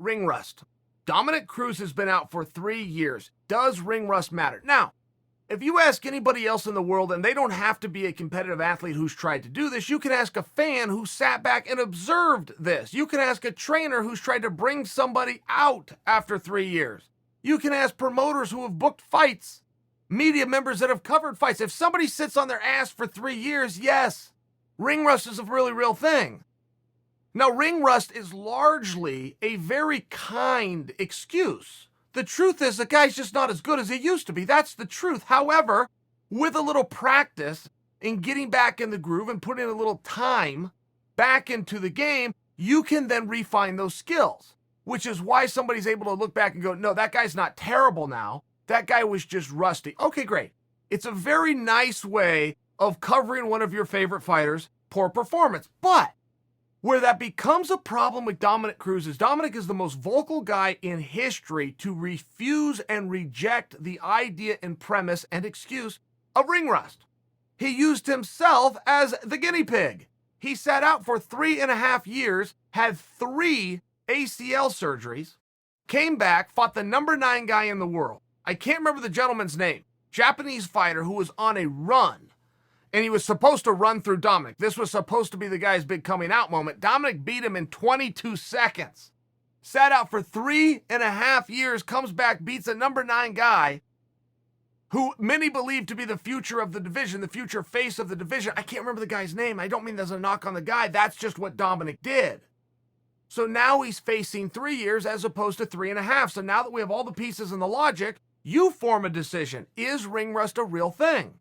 ring rust. Dominick Cruz has been out for 3 years. Does ring rust matter? Now, if you ask anybody else in the world, and they don't have to be a competitive athlete who's tried to do this, you can ask a fan who sat back and observed this. You can ask a trainer who's tried to bring somebody out after 3 years. You can ask promoters who have booked fights, media members that have covered fights. If somebody sits on their ass for 3 years, yes, ring rust is a really real thing. Now, ring rust is largely a very kind excuse. The truth is the guy's just not as good as he used to be. That's the truth. However, with a little practice and getting back in the groove and putting a little time back into the game, you can then refine those skills, which is why somebody's able to look back and go, no, that guy's not terrible now. That guy was just rusty. Okay, great. It's a very nice way of covering one of your favorite fighters' poor performance. But where that becomes a problem with Dominick Cruz is Dominick is the most vocal guy in history to refuse and reject the idea and premise and excuse of ring rust. He used himself as the guinea pig. He sat out for 3.5 years, had 3 ACL surgeries, came back, fought the number 9 guy in the world. I can't remember the gentleman's name. Japanese fighter who was on a run. And he was supposed to run through Dominick. This was supposed to be the guy's big coming out moment. Dominick beat him in 22 seconds. Sat out for 3.5 years, comes back, beats a number 9 guy who many believe to be the future of the division, the future face of the division. I can't remember the guy's name. I don't mean there's a knock on the guy. That's just what Dominick did. So now he's facing 3 years as opposed to 3.5. So now that we have all the pieces and the logic, you form a decision. Is ring rust a real thing?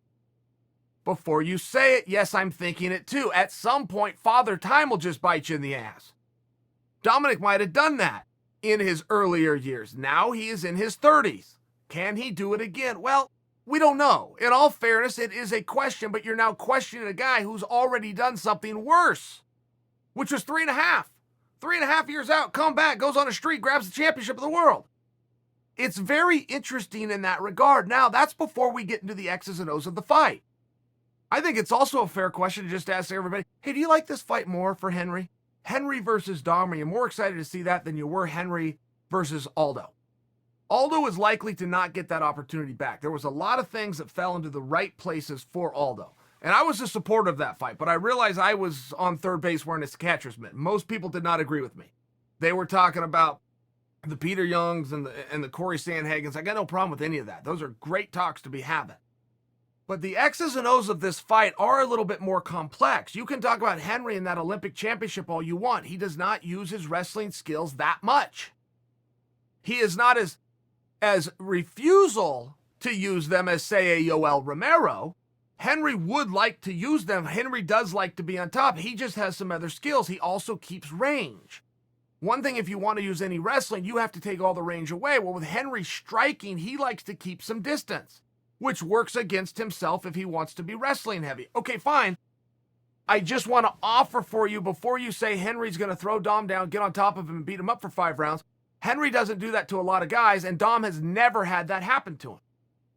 Before you say it, yes, I'm thinking it too. At some point, Father Time will just bite you in the ass. Dominick might have done that in his earlier years. Now he is in his 30s. Can he do it again? Well, we don't know. In all fairness, it is a question, but you're now questioning a guy who's already done something worse, which was 3.5. 3.5 years out, come back, goes on a streak, grabs the championship of the world. It's very interesting in that regard. Now, that's before we get into the X's and O's of the fight. I think it's also a fair question to just ask everybody, hey, do you like this fight more for Henry? Henry versus Dom, are you more excited to see that than you were Henry versus Aldo? Aldo is likely to not get that opportunity back. There was a lot of things that fell into the right places for Aldo. And I was a supporter of that fight, but I realized I was on third base wearing a catcher's mitt. Most people did not agree with me. They were talking about the Peter Youngs and the Corey Sandhagens. I got no problem with any of that. Those are great talks to be having. But the X's and O's of this fight are a little bit more complex. You can talk about Henry in that Olympic championship all you want. He does not use his wrestling skills that much. He is not as refusal to use them as, say, a Yoel Romero. Henry would like to use them. Henry does like to be on top. He just has some other skills. He also keeps range. One thing, if you want to use any wrestling, you have to take all the range away. Well, with Henry striking, he likes to keep some distance, which works against himself if he wants to be wrestling heavy. Okay, fine. I just want to offer for you, before you say Henry's going to throw Dom down, get on top of him, and beat him up for 5 rounds, Henry doesn't do that to a lot of guys, and Dom has never had that happen to him.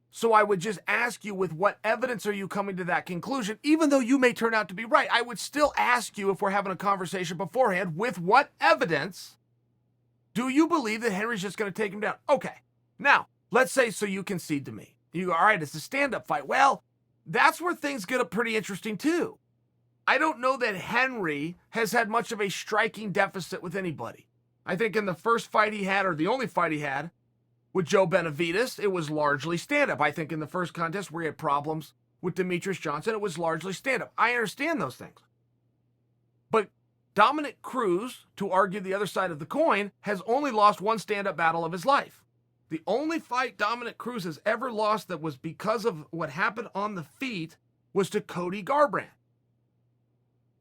So I would just ask you, with what evidence are you coming to that conclusion? Even though you may turn out to be right, I would still ask you, if we're having a conversation beforehand, with what evidence do you believe that Henry's just going to take him down? Okay, now, let's say so you concede to me. You go, all right, it's a stand-up fight. Well, that's where things get pretty interesting too. I don't know that Henry has had much of a striking deficit with anybody. I think in the first fight he had, or the only fight he had, with Joe Benavidez, it was largely stand-up. I think in the first contest where he had problems with Demetrius Johnson, it was largely stand-up. I understand those things. But Dominick Cruz, to argue the other side of the coin, has only lost one stand-up battle of his life. The only fight Dominick Cruz has ever lost that was because of what happened on the feet was to Cody Garbrandt.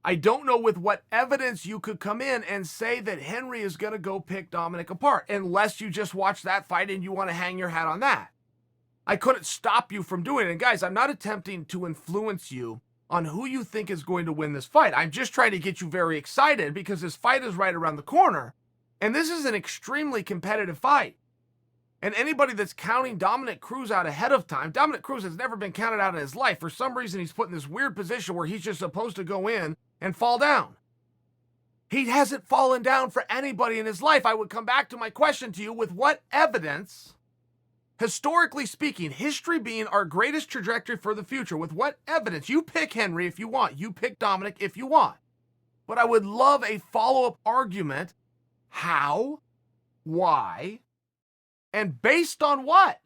I don't know with what evidence you could come in and say that Henry is going to go pick Dominick apart, unless you just watch that fight and you want to hang your hat on that. I couldn't stop you from doing it. And guys, I'm not attempting to influence you on who you think is going to win this fight. I'm just trying to get you very excited because this fight is right around the corner. And this is an extremely competitive fight. And anybody that's counting Dominick Cruz out ahead of time, Dominick Cruz has never been counted out in his life. For some reason, he's put in this weird position where he's just supposed to go in and fall down. He hasn't fallen down for anybody in his life. I would come back to my question to you: with what evidence, historically speaking, history being our greatest trajectory for the future, with what evidence? You pick Henry if you want. You pick Dominick if you want. But I would love a follow-up argument. How? Why? And based on what?